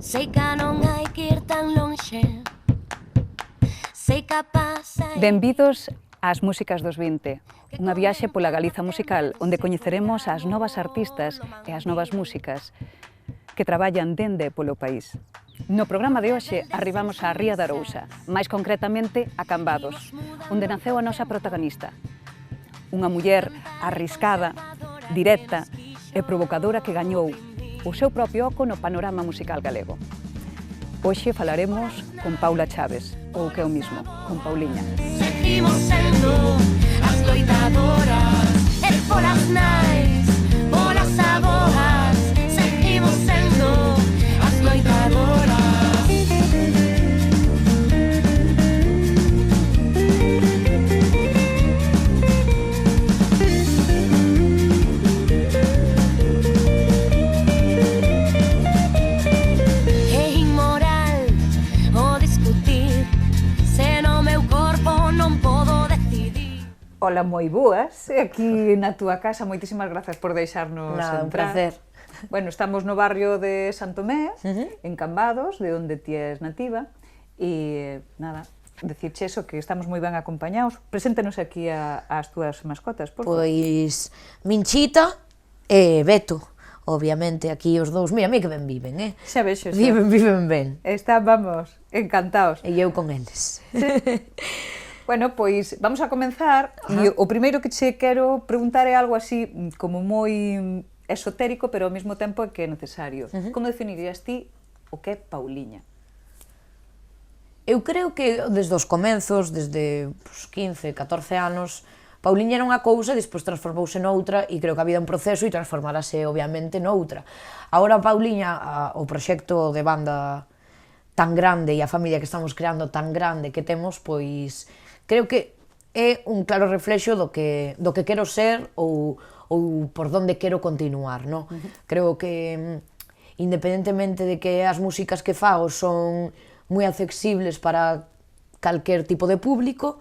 Sei que non hai que ir tan lonxe. Sei capaz. Benvidos ás Músicas dos 20, unha viaxe pola Galiza musical onde coñeceremos as novas artistas e as novas músicas que traballan dende polo país. No programa de hoxe arribamos á Ría da Arousa, máis concretamente a Cambados, onde naceu a nosa protagonista. Unha muller arriscada, directa e provocadora que gañou o seu propio oco no panorama musical galego. Hoxe falaremos con Paula Chaves, ou que é o mismo, con Pauliña. Seguimos sendo as loitadoras, e polas nais, polas aboas, seguimos sendo as loitadoras. Ola, moi boas, aquí na túa casa, moitísimas grazas por deixarnos entrar. Un placer. Bueno, estamos no barrio de Santomé, en Cambados, de onde ti és nativa, e nada, decirche eso, que estamos moi ben acompañados. Preséntanos aquí as túas mascotas, por favor. Pois Minchita e Beto, obviamente, aquí os dous, mira, que ben viven, Xa vexo, xa. Viven ben. Vamos, encantados. E eu con eles. Bueno, pois vamos a comenzar. E o primeiro que che quero preguntar é algo así como moi esotérico, pero ao mesmo tempo é que é necesario. Como definirías ti o que é Pauliña? Eu creo que desde os comenzos, desde 15, 14 anos, Pauliña era unha cousa e despois transformouse noutra, e creo que a vida é un proceso e transformarase obviamente noutra. Agora Pauliña, o proxecto de banda tan grande e a familia que estamos creando tan grande que temos, pois creo que é un claro reflexo do que quero ser ou por donde quero continuar, no? Creo que, independentemente de que as músicas que fago son moi accesibles para calquer tipo de público,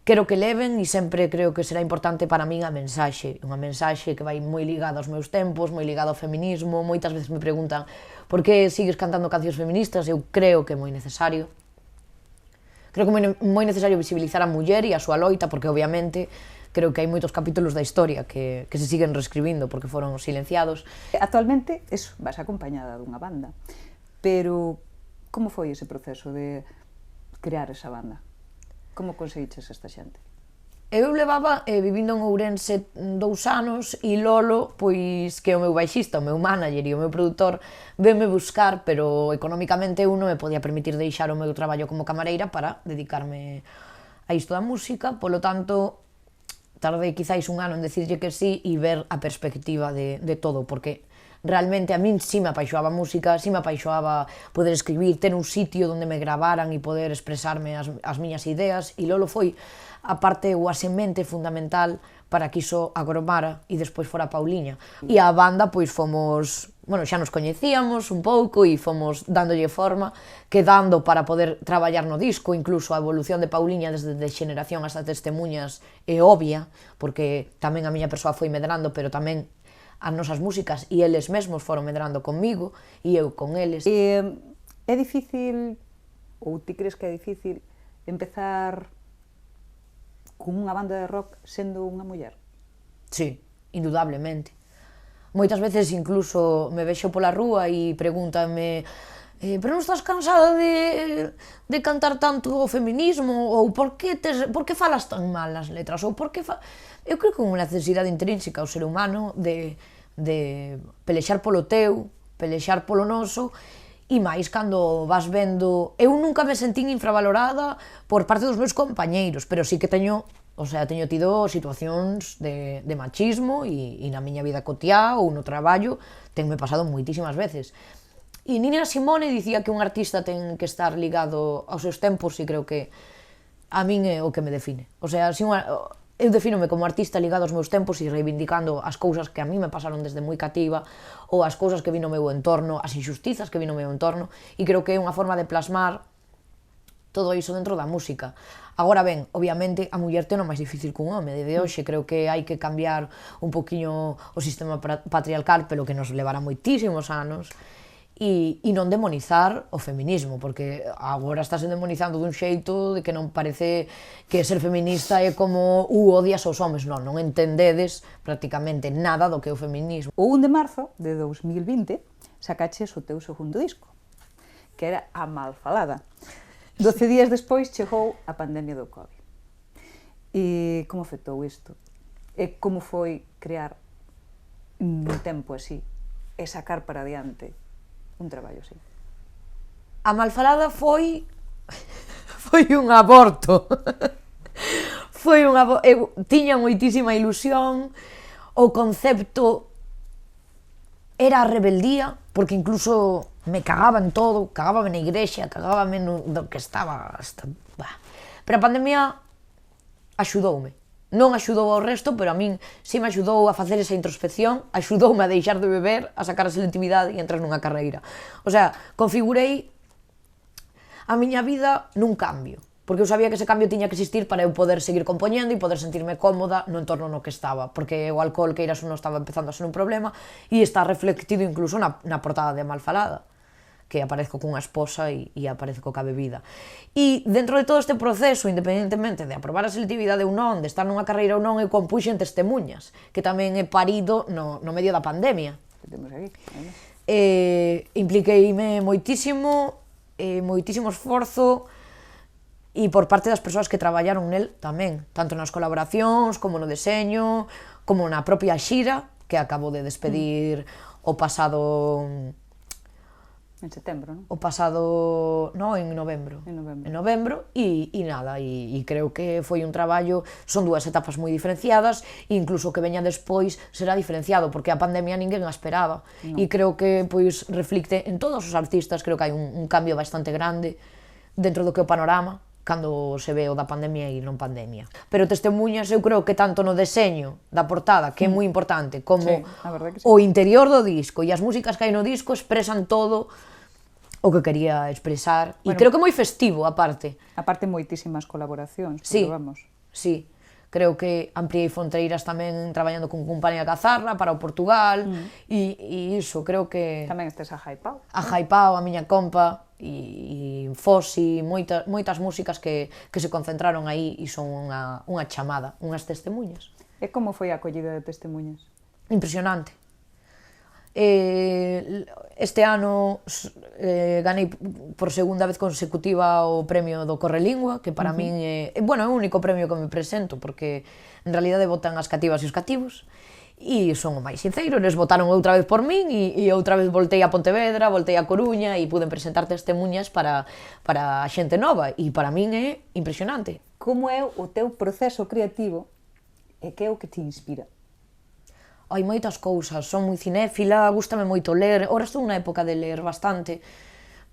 quero que leven e sempre creo que será importante para min a mensaxe, unha mensaxe que vai moi ligada aos meus tempos, moi ligada ao feminismo. Moitas veces me preguntan por que sigues cantando cancións feministas. Eu creo que é moi necesario. Creo que é moi necesario visibilizar a muller e a súa loita, porque obviamente creo que hai moitos capítulos da historia que se siguen reescribindo porque foron silenciados. Actualmente, eso, vas acompañada dunha banda, pero como foi ese proceso de crear esa banda? Como conseguiches esta xente? Eu levaba vivindo en Ourense 2 anos e Lolo, pois, que é o meu baixista, o meu manager e o meu produtor, venme buscar, pero económicamente eu non me podía permitir deixar o meu traballo como camareira para dedicarme a isto da música, polo tanto, tardei quizáis 1 ano en decirlle que sí e ver a perspectiva de todo, porque realmente a min sí me apaixoaba a música, sí me apaixoaba poder escribir, ter un sitio onde me gravaran e poder expresarme as miñas ideas, e Lolo foi a parte ou a semente fundamental para que iso agromara e despois fora Pauliña. E a banda, pois fomos, bueno, xa nos coñecíamos un pouco e fomos dándolle forma, quedando para poder traballar no disco. Incluso a evolución de Pauliña desde de xeneración hasta testemunhas é obvia, porque tamén a miña persoa foi medrando, pero tamén as nosas músicas e eles mesmos foron medrando conmigo e eu con eles. É difícil, ou ti crees que é difícil, empezar con unha banda de rock sendo unha muller? Sí, indudablemente. Moitas veces incluso me vexo pola rúa e pregúntame pero non estás cansada de cantar tanto o feminismo? Ou por que falas tan mal nas letras? Ou por que eu creo que é unha necesidade intrínseca ao ser humano de pelexar polo teu, pelexar polo noso, e máis cando vas vendo... Eu nunca me sentín infravalorada por parte dos meus compañeiros, pero sí que teño tido situacións de machismo e na miña vida cotiá ou no traballo tenme pasado moitísimas veces. E Nina Simone dicía que un artista ten que estar ligado aos seus tempos, e creo que a min é o que me define. O sea, eu defínome como artista ligado aos meus tempos e reivindicando as cousas que a mí me pasaron desde moi cativa, ou as cousas que vi no meu entorno, as injustizas que vi no meu entorno, e creo que é unha forma de plasmar todo iso dentro da música. Agora ben, obviamente, a muller ten o máis difícil que un home. De hoxe creo que hai que cambiar un poquinho o sistema patriarcal, pero que nos levará moitísimos anos. e non demonizar o feminismo, porque agora estás demonizando dun xeito de que non parece que ser feminista é como odias aos homes, non entendedes prácticamente nada do que é o feminismo. O 1 de marzo de 2020 sacaches o teu segundo disco, que era A Malfalada. 12 días despois chegou a pandemia do COVID. E como afectou isto? E como foi crear un tempo así e sacar para adiante un traballo así? A Malfalada foi un aborto. Eu tiña moitísima ilusión, o concepto era a rebeldía, porque incluso me cagaba en todo, cagábame na igrexa, cagábame no que estaba Pero a pandemia axudoume. Non axudou ao resto, pero a min si me axudou a facer esa introspección, axudoume a deixar de beber, a sacar a selectividade e entrar nunha carreira. O sea, configurei a miña vida nun cambio, porque eu sabía que ese cambio tiña que existir para eu poder seguir compoñendo e poder sentirme cómoda no entorno no que estaba, porque o alcohol, queiras ou non, estaba empezando a ser un problema e está reflectido incluso na portada de Malfalada, que aparezco cunha esposa e aparezco ca bebida. E dentro de todo este proceso, independentemente de aprobar a selectividade ou non, de estar nunha carreira ou non, eu compuxen Testemuñas, que tamén é parido no medio da pandemia. Que temos aquí, impliqueime moitísimo, moitísimo esforzo, e por parte das persoas que traballaron nel tamén, tanto nas colaboracións, como no deseño, como na propia xira, que acabo de despedir o pasado... En setembro, non? O pasado... non, en novembro. En novembro. En novembro, e nada, e creo que foi un traballo, son dúas etapas moi diferenciadas, e incluso o que veña despois será diferenciado, porque a pandemia ninguén a esperaba. E creo que, pois, reflicte en todos os artistas, creo que hai un cambio bastante grande dentro do que é o panorama, cando se ve o da pandemia e non pandemia. Pero Testemuñas, eu creo que tanto no deseño da portada, que é moi importante, como o interior do disco e as músicas que hai no disco expresan todo o que quería expresar, e creo que moi festivo, aparte. Aparte, moitísimas colaboracións, sí, vamos. Sí, creo que ampliei fronteiras tamén traballando con Compañía Cazarra para o Portugal, e iso, creo que... Tamén estes a Jaipao. A Jaipao, a miña compa, e Fosi, moitas músicas que se concentraron aí e son unha chamada, unhas testemuñas. E como foi a acollida de Testemuñas? Impresionante. Este ano ganei por segunda vez consecutiva o premio do Correlingua, que para min é o único premio que me presento, porque en realidade votan as cativas e os cativos, e son o máis sincero, eles votaron outra vez por min, e outra vez voltei a Pontevedra, voltei a Coruña, e pude presentar Testemuñas para a xente nova, e para min é impresionante. Como é o teu proceso creativo e que é o que te inspira? Hai moitas cousas, son moi cinéfila, gústame moito ler, ora estou unha época de ler bastante,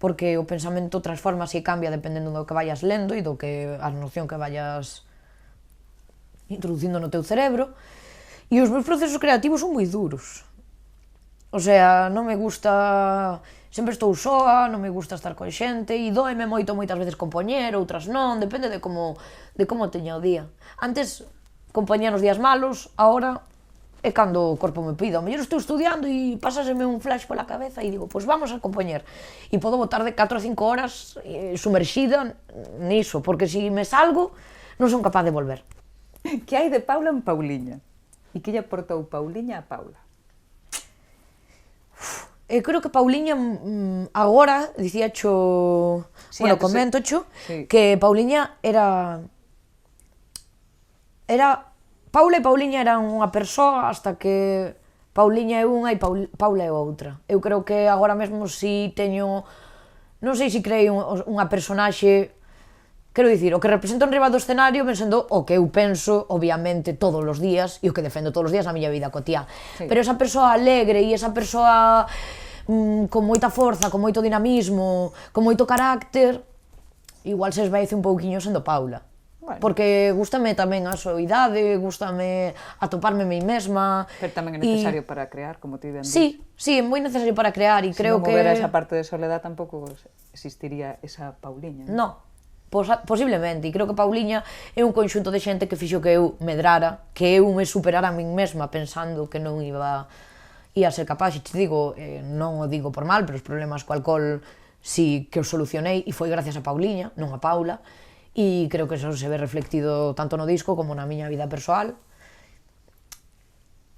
porque o pensamento transformase e cambia dependendo do que vayas lendo e do que a noción que vayas introducindo no teu cerebro, e os meus procesos creativos son moi duros. O sea, non me gusta... Sempre estou soa, non me gusta estar con xente, e dóeme moito moitas veces compoñer, outras non, depende de como teña o día. Antes compoñía nos días malos, agora é cando o corpo me pida. O mellor estou estudiando e pásaseme un flash pola cabeza e digo, pois vamos a compoñer. E podo botar de 4 a 5 horas sumerxida niso, porque se me salgo non son capaz de volver. Que hai de Paula en Pauliña? E que lle aportou Pauliña a Paula? Eu creo que Pauliña agora, dicíacho, coméntocho, que Pauliña era... Paula e Pauliña eran unha persoa hasta que Pauliña é unha e Paula é outra. Eu creo que agora mesmo si teño... Non sei se creei unha personaxe... Quero dicir, o que represento en riba do escenario ven sendo o que eu penso, obviamente, todos os días e o que defendo todos os días na miña vida cotiá. Pero esa persoa alegre e esa persoa con moita forza, con moito dinamismo, con moito carácter, igual se esvaece un pouquiño sendo Paula. Porque gústame tamén a soidade, gústame atoparme a mí mesma. Pero tamén é necesario para crear, como ti ben dixo. Sí, é moi necesario para crear e creo que... Se non houbera esa parte de soledad tampouco existiría esa Pauliña. Non, posiblemente, e creo que Pauliña é un conxunto de xente que fixo que eu medrara, que eu me superara a min mesma pensando que non iba a ser capaz, e te digo, non o digo por mal, pero os problemas co alcohol sí que os solucionei, e foi gracias a Pauliña, non a Paula, e creo que eso se ve reflectido tanto no disco como na miña vida persoal.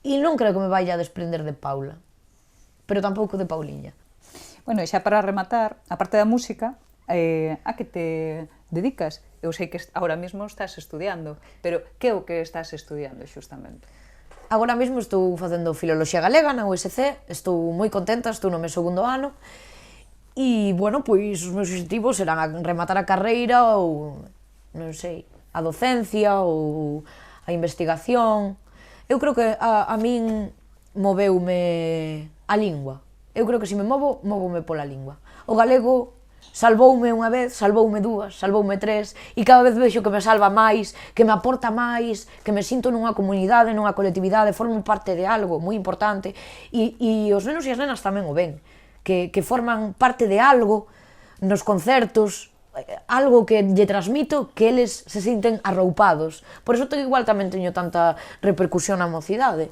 E non creo que me vaya a desprender de Paula, pero tampouco de Pauliña. Bueno, e xa para rematar, a parte da música, a que te dedicas? Eu sei que agora mesmo estás estudiando, pero que é o que estás estudiando xustamente? Agora mesmo estou facendo Filoloxía Galega na USC, estou moi contenta, estou no meu segundo ano, e, bueno, pois os meus obxectivos serán rematar a carreira ou, non sei, a docencia ou a investigación. Eu creo que a min moveume a lingua. Eu creo que se me movo, móvome pola lingua. O galego salvoume unha vez, salvoume dúas, salvoume tres, e cada vez vexo que me salva máis, que me aporta máis, que me sinto nunha comunidade, nunha colectividade, formo parte de algo moi importante, e os nenos e as nenas tamén o ven, que forman parte de algo nos concertos, algo que lle transmito que eles se sinten arroupados. Por iso igual tamén teño tanta repercusión na mocidade.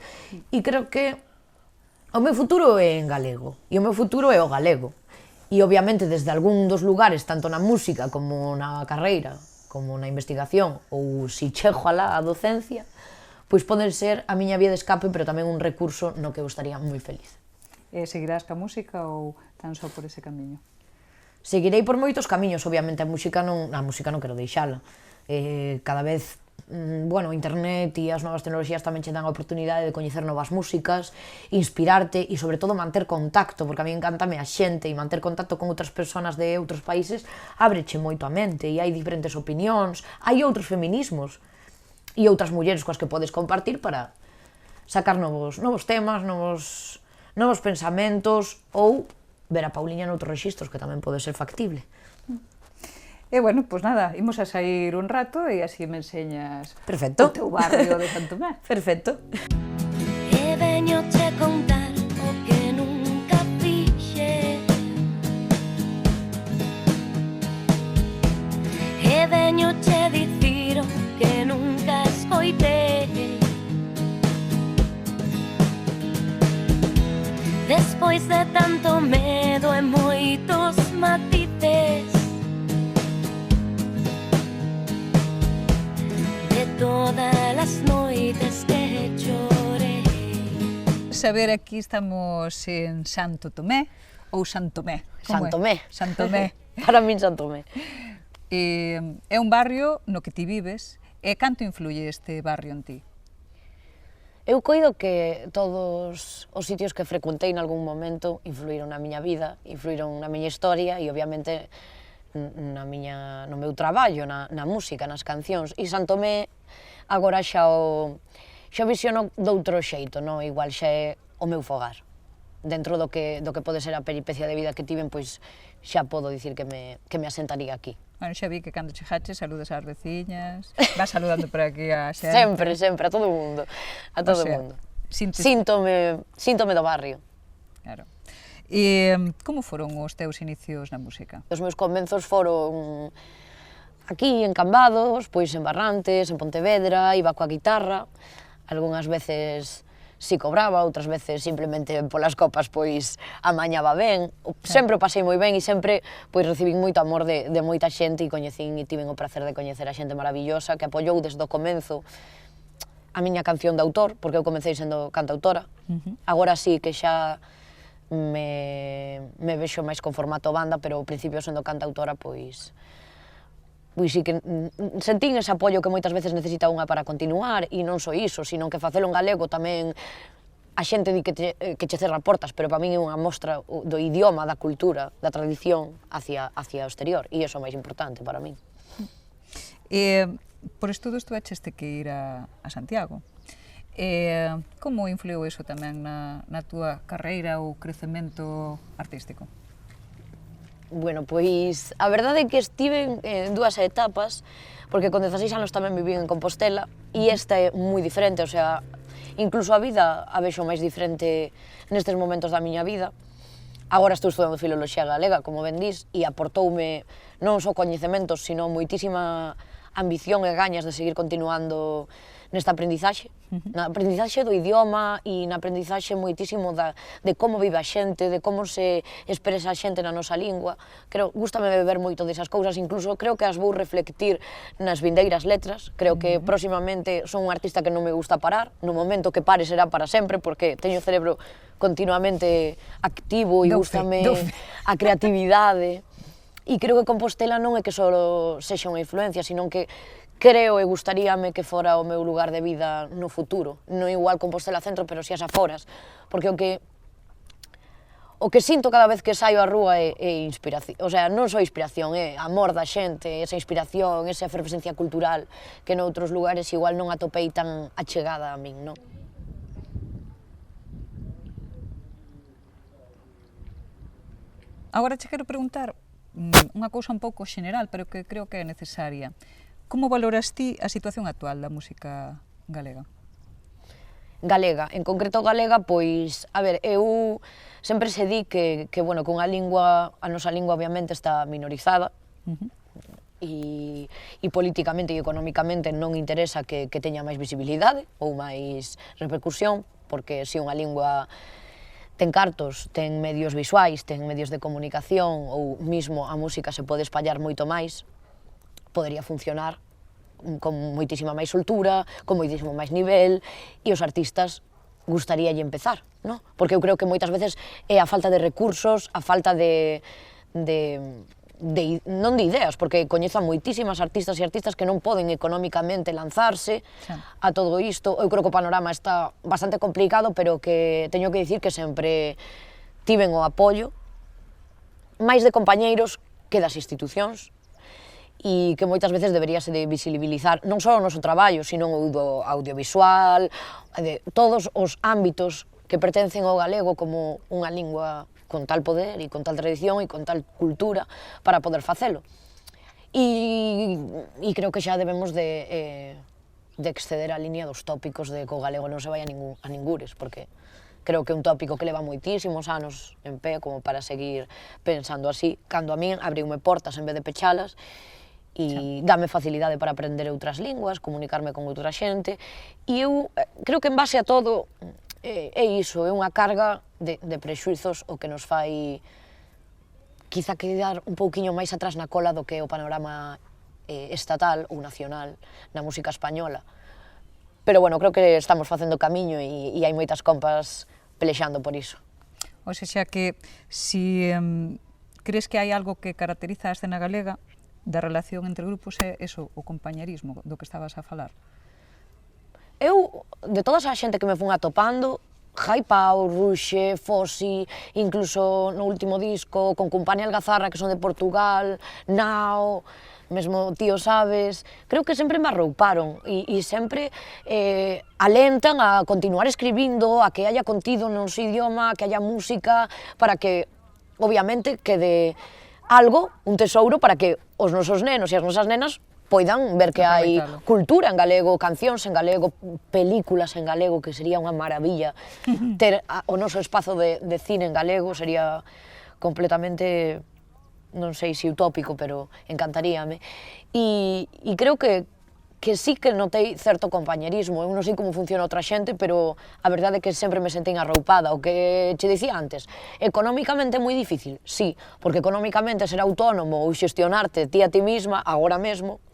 E creo que o meu futuro é en galego, e o meu futuro é o galego. E obviamente desde algún dos lugares, tanto na música como na carreira, como na investigación, ou si chego alá a docencia, pois poden ser a miña vía de escape, pero tamén un recurso no que eu estaría moi feliz. Seguirás ca música ou tan só por ese camiño? Seguirei por moitos camiños, obviamente a música non quero deixala. Cada vez, bueno, internet e as novas tecnoloxías tamén che dan a oportunidade de coñecer novas músicas, inspirarte e, sobre todo, manter contacto, porque a mí encantame a xente, e manter contacto con outras persoas de outros países ábreche moito a mente, e hai diferentes opinións, hai outros feminismos e outras mulleres coas que podes compartir para sacar novos temas, novos pensamentos, ou ver a Pauliña noutros rexistros, que tamén pode ser factible. E, bueno, pois nada, imos a sair un rato e así me enseñas Perfecto. O teu barrio de Santomé. Perfecto. E veño che contar o que nunca fixe, e veño che dicir o que nunca escoitei. Despois de tanto medo e moitos matices, de todas as noites que chorei. Saber, aquí estamos en Santo Tomé ou Santomé? Santomé. Santomé. Para min Santomé. É un barrio no que ti vives, e canto influye este barrio en ti? Eu coido que todos os sitios que frecuentei nalgún momento influíron na miña vida, influíron na miña historia e, obviamente, no meu traballo, na música, nas cancións. E Santomé agora xa o visiono doutro xeito, non? Igual xa é o meu fogar. Dentro do que pode ser a peripecia de vida que tiven, pois xa podo dicir que me asentaría aquí. Bueno, xa vi que cando chegaches saludas ás veciñas, vas saludando por aquí a xente. Sempre, a todo o mundo, mundo. Síntome do barrio. Claro. E como foron os teus inicios na música? Os meus comenzos foron aquí en Cambados, pois en Barrantes, en Pontevedra, iba coa guitarra, algunhas veces si cobraba, outras veces simplemente polas copas pois amañaba ben. Sempre o pasei moi ben e sempre pois recibín moito amor de moita xente, e coñecín e tiven o prazer de coñecer a xente maravillosa que apoiou desde o comenzo a miña canción de autor, porque eu comecei sendo cantautora. Agora sí que xa me vexo máis con formato banda, pero ao principio sendo cantautora pois sí que sentín ese apoio que moitas veces necesita unha para continuar, e non só iso, sino que facelo en galego tamén a xente di que che cerra portas, pero para min é unha mostra do idioma, da cultura, da tradición hacia o exterior, e iso é o máis importante para min. Por estudos tuvecheste que ir a Santiago. Como influiu iso tamén na túa carreira ou crecemento artístico? Bueno, pois a verdade é que estive en dúas etapas, porque con 16 anos tamén viví en Compostela, e esta é moi diferente, o sea, incluso a vida a vexo máis diferente nestes momentos da miña vida. Agora estou estudando Filoloxía Galega, como ben dís, e aportoume non só coñecementos, sino moitísima ambición e gañas de seguir continuando nesta aprendizaxe, na aprendizaxe do idioma e na aprendizaxe moitísimo de como vive a xente, de como se expresa a xente na nosa lingua. Gústame beber moito desas cousas, incluso creo que as vou reflectir nas vindeiras letras. Creo que próximamente son un artista que non me gusta parar, no momento que pare será para sempre, porque teño o cerebro continuamente activo e gústame a creatividade. E creo que Compostela non é que só sexa unha influencia, sino que creo e gustaríame que fora o meu lugar de vida no futuro. Non igual Compostela centro, pero si as aforas. Porque o que sinto cada vez que saio á rúa é inspiración. O sea, non só inspiración, é amor da xente, esa inspiración, esa efervescencia cultural que noutros lugares igual non atopei tan achegada a min, non? Agora che quero preguntar unha cousa un pouco xeneral, pero que creo que é necesaria. Como valoras ti a situación actual da música galega? Galega, en concreto galega, pois, a ver, eu sempre se di que bueno, que unha lingua, a nosa lingua obviamente está minorizada, e políticamente e económicamente non interesa que teña máis visibilidade ou máis repercusión, porque se unha lingua ten cartos, ten medios visuais, ten medios de comunicación, ou mismo a música se pode espallar moito máis, podería funcionar con moitísima máis soltura, con moitísimo máis nivel, e os artistas gustaríalle empezar, non? Porque eu creo que moitas veces é a falta de recursos, a falta non de ideas, porque coñezo a moitísimas artistas e artistas que non poden económicamente lanzarse a todo isto. Eu creo que o panorama está bastante complicado, pero que teño que dicir que sempre tiven o apoio máis de compañeiros que das institucións, e que moitas veces deberíase de visibilizar non só o noso traballo, sino o do audiovisual, de todos os ámbitos que pertencen ao galego como unha lingua con tal poder e con tal tradición e con tal cultura para poder facelo. E creo que xa debemos de exceder a línea dos tópicos de que o galego non se vai a ningures, porque creo que é un tópico que leva moitísimos anos en pé como para seguir pensando así, cando a min abriume portas en vez de pechalas, e dame facilidade para aprender outras linguas, comunicarme con outra xente, e eu creo que en base a todo é iso, é unha carga de prexuizos o que nos fai quizá quedar un pouquiño máis atrás na cola do que é o panorama estatal ou nacional na música española. Pero bueno, creo que estamos facendo camiño e hai moitas compas pelexando por iso. O sea que, si crees que hai algo que caracteriza a escena galega da relación entre grupos, é eso, o compañerismo do que estabas a falar? Eu, de toda a xente que me fun atopando, Jaipao, Ruxe, Fosi, incluso no último disco, con Compañía Algazarra, que son de Portugal, Nao, mesmo Tío Sabes, creo que sempre me arrouparon e sempre alentan a continuar escribindo, a que haya contido no noso idioma, que haya música, para que, obviamente, quede algo, un tesouro, para que os nosos nenos e as nosas nenas poidan ver que hai cultura en galego, cancións en galego, películas en galego, que sería unha maravilla. Ter o noso espazo de cine en galego sería completamente, non sei se utópico, pero encantaríame. E creo que sí que notei certo compañerismo. Eu non sei como funciona outra xente, pero a verdade é que sempre me sentín arroupada. O que che dicía antes, económicamente é moi difícil, sí, porque económicamente ser autónomo ou xestionarte ti a ti misma, agora mesmo,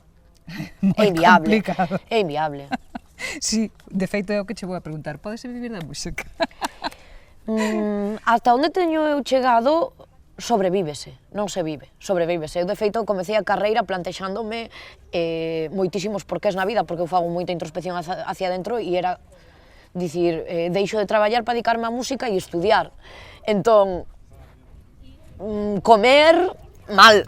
é inviable. É inviable. Sí, de feito é o que che vou a preguntar. Podese vivir da música? Ata onde teño eu chegado, sobrevívese, non se vive, sobrevívese. Eu, de feito, comecei a carreira plantexándome moitísimos porqués na vida, porque eu fago moita introspección hacia dentro e era dicir, deixo de traballar para dedicarme á música e estudiar. Entón, comer mal,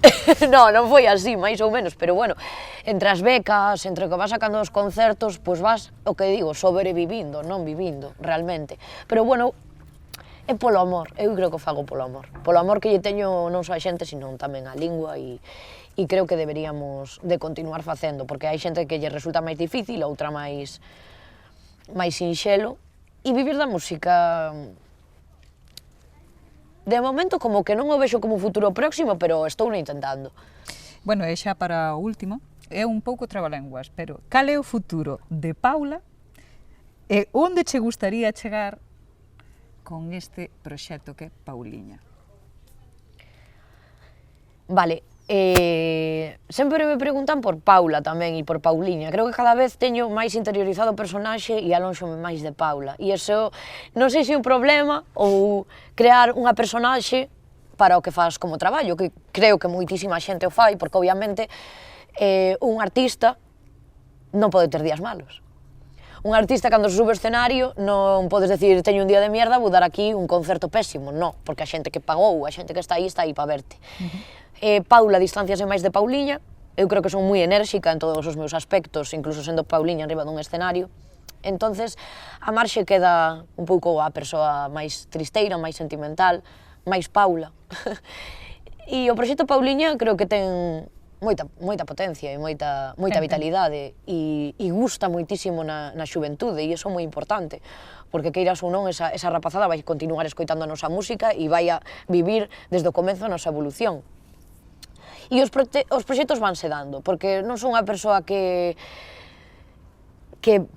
non foi así, máis ou menos, pero bueno, entre as becas, entre o que vas sacando os concertos, pois vas, o que digo, sobrevivindo, non vivindo, realmente. Pero bueno, é polo amor, eu creo que o fago polo amor que lle teño non só a xente, sino tamén a lingua, e creo que deberíamos de continuar facendo, porque hai xente que lle resulta máis difícil, outra máis sinxelo, e vivir da música, de momento, como que non o vexo como futuro próximo, pero estou intentando. Bueno, e xa para o último, é un pouco trabalenguas, pero cal é o futuro de Paula e onde che gustaría chegar con este proxecto que é Pauliña? Vale, sempre me preguntan por Paula tamén e por Pauliña. Creo que cada vez teño máis interiorizado o personaxe e alónxome máis de Paula. E iso non sei se é un problema ou crear unha personaxe para o que faz como traballo, que creo que moitísima xente o fai, porque obviamente un artista non pode ter días malos. Un artista, cando se sube ao escenario, non podes decir teño un día de mierda, vou dar aquí un concerto pésimo. Non, porque a xente que pagou, a xente que está aí para verte. Paula distanciase máis de Pauliña. Eu creo que son moi enérxica en todos os meus aspectos, incluso sendo Pauliña arriba dun escenario. Entonces, a marxe queda un pouco a persoa máis tristeira, máis sentimental, máis Paula. E o proxecto Pauliña creo que ten moita potencia e moita vitalidade e gusta moitísimo na xuventude e iso é moi importante porque queiras ou non esa rapazada vai continuar escoitando a nosa música e vai a vivir desde o comezo a nosa evolución. E os proxectos vanse dando, porque non son unha persoa que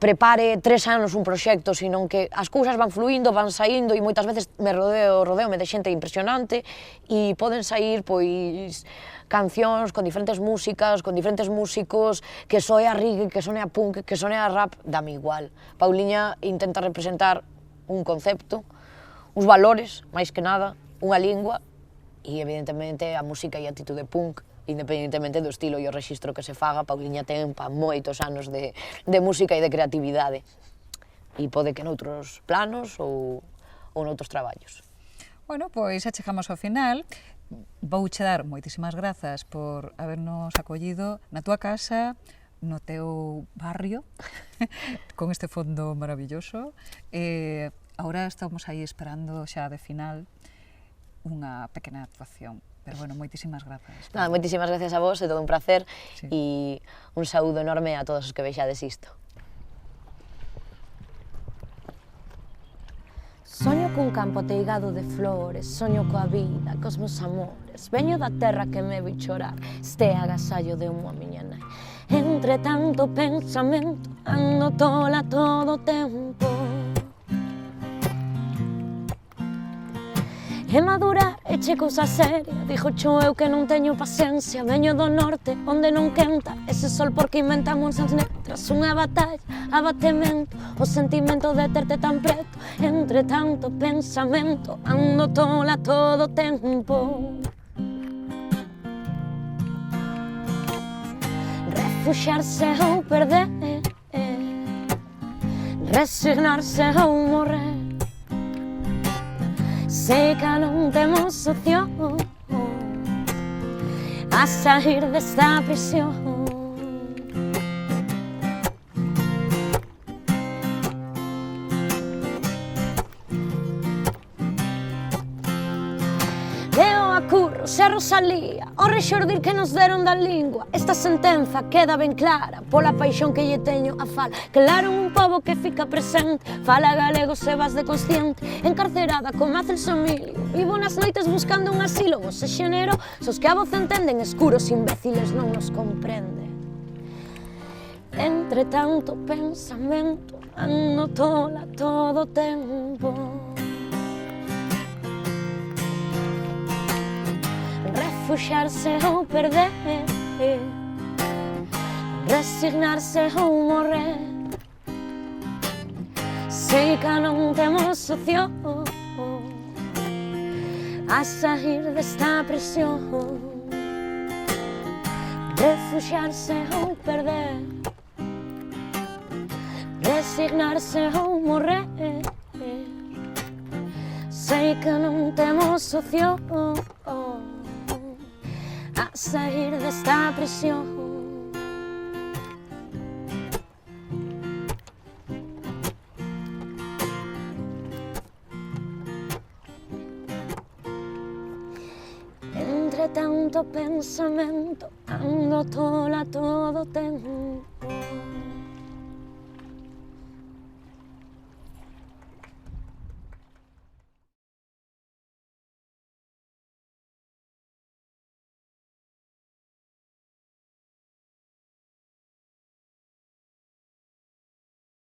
prepare 3 anos un proxecto, senón que as cousas van fluindo, van saindo e moitas veces me rodeome de xente impresionante e poden sair pois cancións con diferentes músicas, con diferentes músicos, que soe a reggae, que soe a punk, que soe a rap, dame igual. Pauliña intenta representar un concepto, uns valores, máis que nada, unha lingua e evidentemente a música e a actitude punk, independentemente do estilo e o rexistro que se faga, Pauliña ten moitos anos de música e de creatividade e pode que noutros planos ou noutros traballos. Bueno, pois xa chegamos ao final. Vouche dar moitísimas grazas por habernos acollido na túa casa, no teu barrio, con este fondo maravilloso. Agora estamos aí esperando xa de final unha pequena actuación. Pero, bueno, moitísimas grazas. Nada, moitísimas gracias a vos, é todo un placer e un saúdo enorme a todos os que vexades isto. Soño cun campo ateigado de flores, soño coa vida, cos meus amores. Veño da terra que me vi chorar, este agasallo de unha miña nai. Entre tanto pensamento, ando tola todo o tempo. E madurar, eche cousa seria, dixo cho eu que non teño paciencia. Veño do norte, onde non quenta ese sol porque inventamos as letras. Unha batalla, abatemento, o sentimento de terte tan preto. Entre tanto pensamento, ando tola todo o tempo. Refuxiarse ou perder, resignarse ou morrer. Sei que non temos opción a sair desta prisión. Leo a Curros e a Rosalía o rexordir que nos deron da lingua. Esta sentenza queda ben clara pola paixón que lle teño a fala. Claro, un pobo que fica presente, fala galego se vas de consciente. Encarcerada como hace el Somilio, vivo nas noites buscando un asilo. Vos e xenero, sos que a voz entenden, escuros imbéciles non nos comprende. Entre tanto pensamento, ando tola todo o tempo. Refuxiarse ou perder, resignarse ou morrer. Sei que non temos opción a sair desta prisión. Refuxiarse ou perder, resignarse ou morrer. Sei que non temos opción a sair desta prisión. Entre tanto pensamento, ando tola todo o tempo.